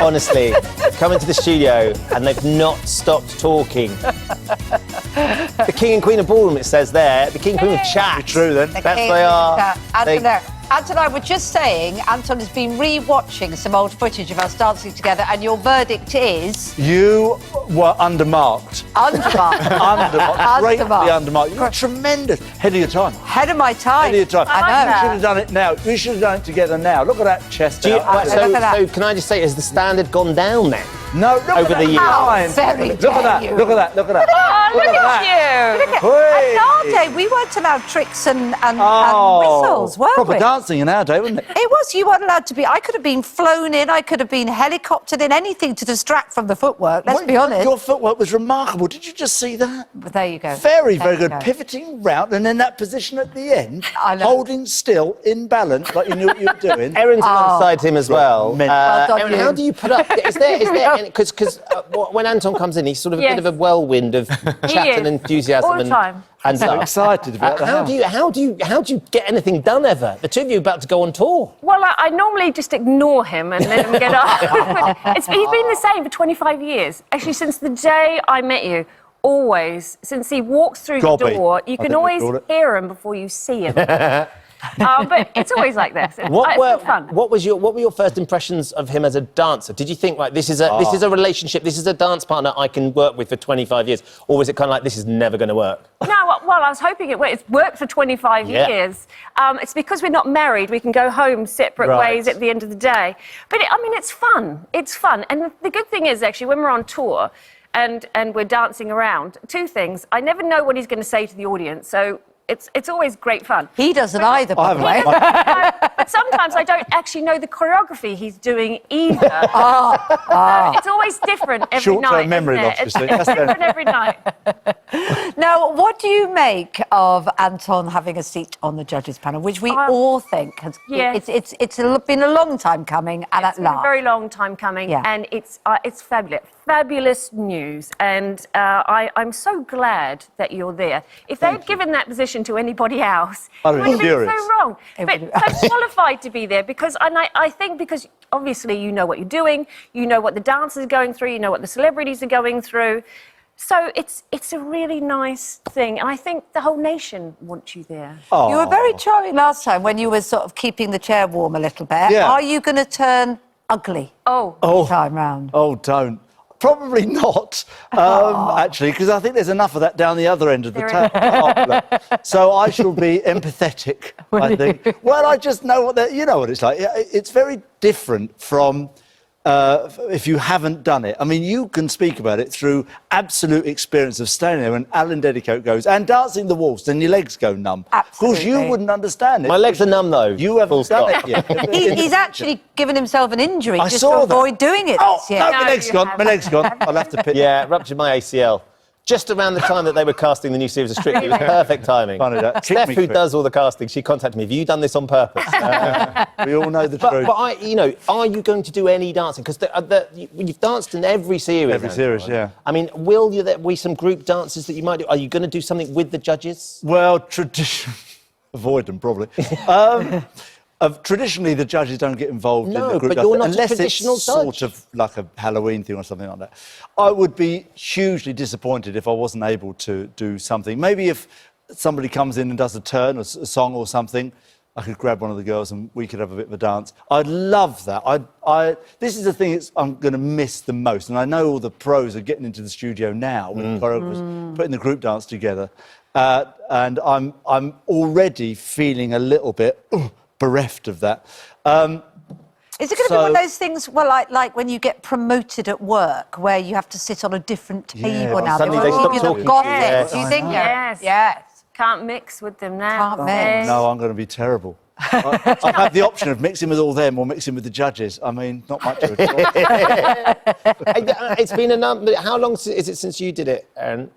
honestly, come into the studio and they've not stopped talking. The King and Queen of Ballroom, it says there. The King and Queen of Chat. True, then. That's they are. Anton and I were just saying, Anton has been re-watching some old footage of us dancing together, and your verdict is... You were undermarked. Undermarked. Greatly undermarked. You were tremendous. Head of your time. Head of my time. Head of your time. I know. You should have done it now. We should have done it together now. Look at that chest out. So can I just say, has the standard gone down then? No, look over the years. Look at that. Look at that. Look at that. Oh, look at you. Look at in our day, we weren't allowed tricks and whistles, weren't we? Proper dancing in our day, wasn't it? It was. You weren't allowed to be. I could have been flown in. I could have been helicoptered in. Anything to distract from the footwork. Let's be honest. Your footwork was remarkable. Did you just see that? But there you go. Very, very good. Pivoting round and then that position at the end, holding still in balance like you knew what you were doing. Erin's alongside him as well. Erin, how do you put up? Is there? Because when Anton comes in, he's sort of a bit of a whirlwind of chat and enthusiasm all the time. And so excited about that. How do you get anything done ever? The two of you are about to go on tour. Well, I normally just ignore him and let him get up. He's been the same for 25 years. Actually, since the day I met you, always. Since he walks through the door, you can always hear him before you see him. But it's always like this. It's fun. What were your first impressions of him as a dancer? Did you think, like, this is a relationship, this is a dance partner I can work with for 25 years? Or was it kind of like, this is never going to work? No, well, I was hoping it would. It's worked for 25 years. It's because we're not married. We can go home separate ways at the end of the day. But, it's fun. It's fun. And the good thing is, actually, when we're on tour and we're dancing around, two things. I never know what he's going to say to the audience, so... It's always great fun. He doesn't either, by the way. But sometimes I don't actually know the choreography he's doing either. It's always different every night. Short-term memory loss, It's different every night. Now, what do you make of Anton having a seat on the judges' panel, which we all think has... It's been a long time coming, and it's been a very long time coming, and it's fabulous. Fabulous news, and I'm so glad that you're there. If they had given that position to anybody else, it would have been so wrong. But so qualified to be there because I think because obviously you know what you're doing, you know what the dancers are going through, you know what the celebrities are going through. So it's a really nice thing, and I think the whole nation wants you there. You were very charming last time when you were sort of keeping the chair warm a little bit. Yeah. Are you going to turn ugly time round? Oh, don't. Probably not, actually, because I think there's enough of that down the other end of the table. So I shall be empathetic, I think. Well, I just know you know what it's like. It's very different from if you haven't done it. I mean, you can speak about it through absolute experience of standing there when Alan Dedicoat goes and dancing the waltz, then your legs go numb. Absolutely. Of course, you wouldn't understand it. My legs are numb, though. You haven't done it yet. He's actually given himself an injury I just saw to avoid doing it this year. No, my leg's gone. My leg's gone. I'll have to pick. Yeah, ruptured my ACL. Just around the time that they were casting the new series of Strictly. It was perfect timing. Funny that. Steph, who does all the casting, she contacted me. Have you done this on purpose? We all know the truth. But are you going to do any dancing? Because you've danced in every series. Every series, yeah. I mean, will there be some group dances that you might do? Are you going to do something with the judges? Well, avoid them, probably. Traditionally, the judges don't get involved in the group but you're not unless a traditional it's sort of like a Halloween thing or something like that. I would be hugely disappointed if I wasn't able to do something. Maybe if somebody comes in and does a turn or a song or something, I could grab one of the girls and we could have a bit of a dance. I'd love that. This is the thing I'm going to miss the most. And I know all the pros are getting into the studio now with the choreographers putting the group dance together. And I'm already feeling a little bit bereft of that. Is it going to be one of those things, well, like when you get promoted at work, where you have to sit on a different table now? Suddenly they stop talking. Do you think? Yes. Can't mix with them now. Can't mix. No, I'm going to be terrible. I've had the option of mixing with all them or mixing with the judges. I mean, not much of it. It's been a number. How long is it since you did it, Erin?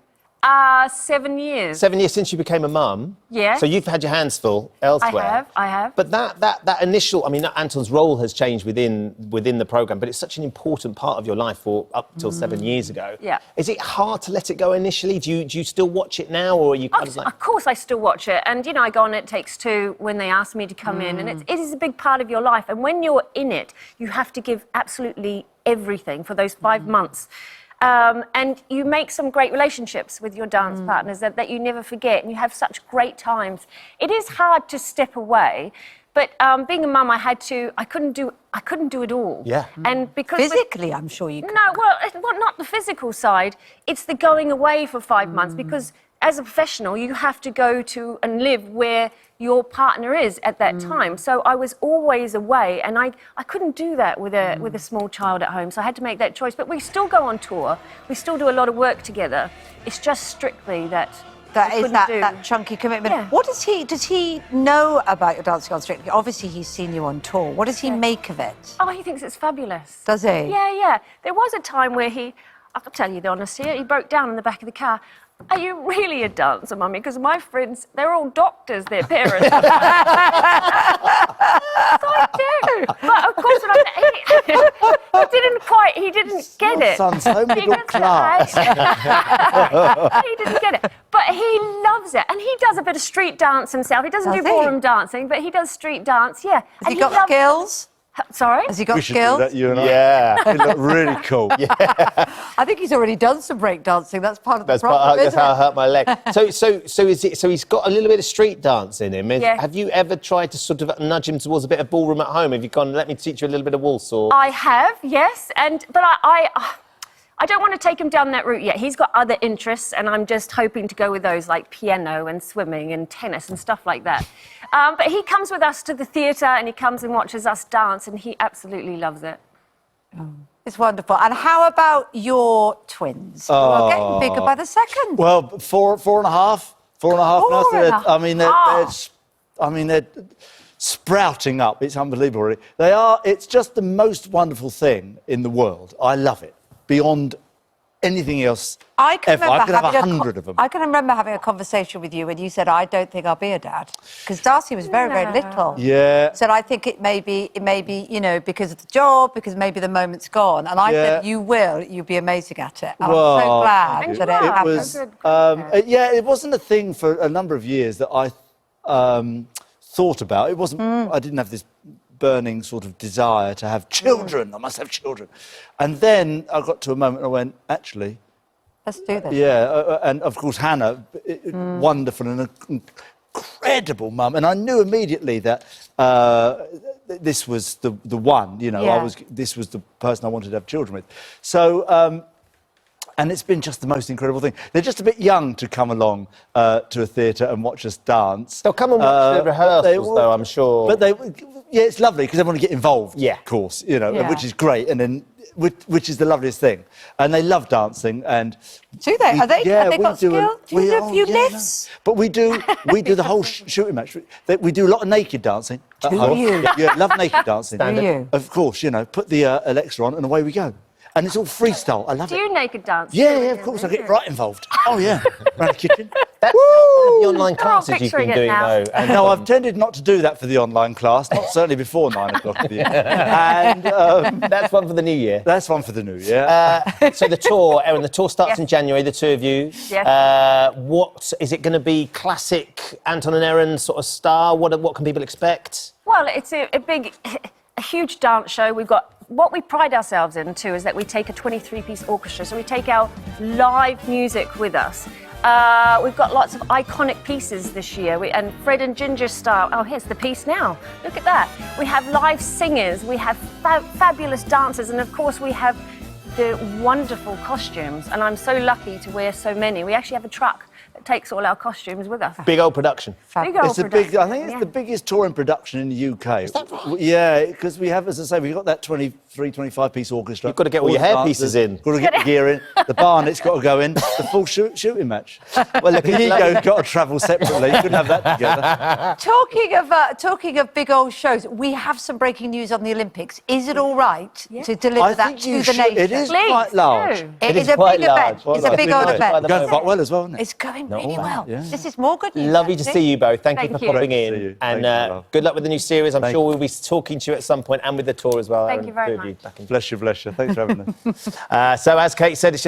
7 years. 7 years since you became a mum. Yeah. So you've had your hands full elsewhere. I have. But that initial, I mean, Anton's role has changed within the programme, but it's such an important part of your life for up till 7 years ago. Yeah. Is it hard to let it go initially? Do you still watch it now, or are you kind of like... Of course I still watch it. And, you know, I go on It Takes Two when they ask me to come in. And it is a big part of your life. And when you're in it, you have to give absolutely everything for those 5 months. And you make some great relationships with your dance partners that you never forget, and you have such great times. It is hard to step away, but being a mum, I couldn't do it all. Yeah. And because Physically, I'm sure you could. No, well, not the physical side. It's the going away for 5 months, because as a professional, you have to go to and live where your partner is at that time. So I was always away, and I couldn't do that with a small child at home. So I had to make that choice. But we still go on tour. We still do a lot of work together. It's just strictly that that chunky commitment. Yeah. What does he know about your dancing on Strictly? Obviously, he's seen you on tour. What does he make of it? Oh, he thinks it's fabulous. Does he? Yeah. There was a time where I'll tell you the honesty, he broke down in the back of the car. Are you really a dancer, Mummy? Because my friends, they're all doctors, their parents. So I do. But of course, he didn't get it. Son's so middle class. He didn't get it. But he loves it. And he does a bit of street dance himself. He doesn't do ballroom dancing, but he does street dance, yeah. Has he got skills? Sorry? Has he got We should skills? do that, you and I. Yeah. You look really cool. I think he's already done some break dancing. That's part of the problem, That's isn't how I it? hurt my leg. So he's got a little bit of street dance in him. Yeah. Have you ever tried to sort of nudge him towards a bit of ballroom at home? Have you gone, let me teach you a little bit of waltz, or...? I have, yes. But I don't want to take him down that route yet. He's got other interests, and I'm just hoping to go with those, like piano and swimming and tennis and stuff like that. But he comes with us to the theatre, and he comes and watches us dance, and he absolutely loves it. Oh, it's wonderful. And how about your twins? Well, getting bigger by the second. Well, four and a half now. Four and They're sprouting up. It's unbelievable, really. It's just the most wonderful thing in the world. I love it. Beyond anything else ever. I could have 100 of them. I can remember having a conversation with you when you said, I don't think I'll be a dad. Because Darcy was very, very little. Yeah. Said, I think it may be, you know, because of the job, because maybe the moment's gone. And I said, you'll be amazing at it. And I'm so glad that it happened. It wasn't a thing for a number of years that I thought about. It wasn't, I didn't have this burning sort of desire to have children. I must have children. And then I got to a moment and I went, actually... Let's do this. Yeah, and of course Hannah, wonderful and an incredible mum. And I knew immediately that this was the one, you know, this was the person I wanted to have children with. So... and it's been just the most incredible thing. They're just a bit young to come along to a theatre and watch us dance. They'll come and watch the rehearsals, though, I'm sure. But it's lovely because they want to get involved, of course, you know, which is great. And then, which is the loveliest thing. And they love dancing. And do they? Have they got skill? Do you do a few lifts? No. But we do the whole shooting match. We do a lot of naked dancing. Do you? Yeah, love naked dancing. Do you? Of course, you know, put the Alexa on and away we go. And it's all freestyle. I love it. Do you naked dance? Yeah, of course. I get right involved. Oh, yeah. Around the kitchen. That's one of the online classes you've been doing, though. And no, I've tended not to do that for the online class, not certainly before 9 o'clock in the evening. And that's one for the new year. That's one for the new year. So the tour, Erin, the tour starts in January, the two of you. Yes. What is it going to be? Classic Anton and Erin sort of star? What can people expect? Well, it's a huge dance show. What we pride ourselves in, too, is that we take a 23-piece orchestra. So we take our live music with us. We've got lots of iconic pieces this year. And Fred and Ginger style. Oh, here's the piece now. Look at that. We have live singers. We have fabulous dancers. And, of course, we have the wonderful costumes. And I'm so lucky to wear so many. We actually have a truck that takes all our costumes with us. Big old production. Big old production. I think it's the biggest touring production in the UK. Is that right? Yeah, because we have, as I say, we've got that 23 23, 25-piece orchestra. You've got to get all your the hair dancers, pieces in. Got to get the gear in. The barnet's got to go in. The full shooting match. Well, look, the ego's got to travel separately. You couldn't have that together. Talking of big old shows, we have some breaking news on the Olympics. Is it all right to deliver that to the nation? It is quite large. It is a big event. It's a big old event. It's going quite well as well, isn't it? It's going really well. Yeah. This is more good news. Lovely to see you both. Thank you for popping Great to see in. you. And Thank you, good luck with the new series. I'm sure we'll be talking to you at some point and with the tour as well. Thank you very much. Bless you. Thanks for having us. So as Kate said, it's just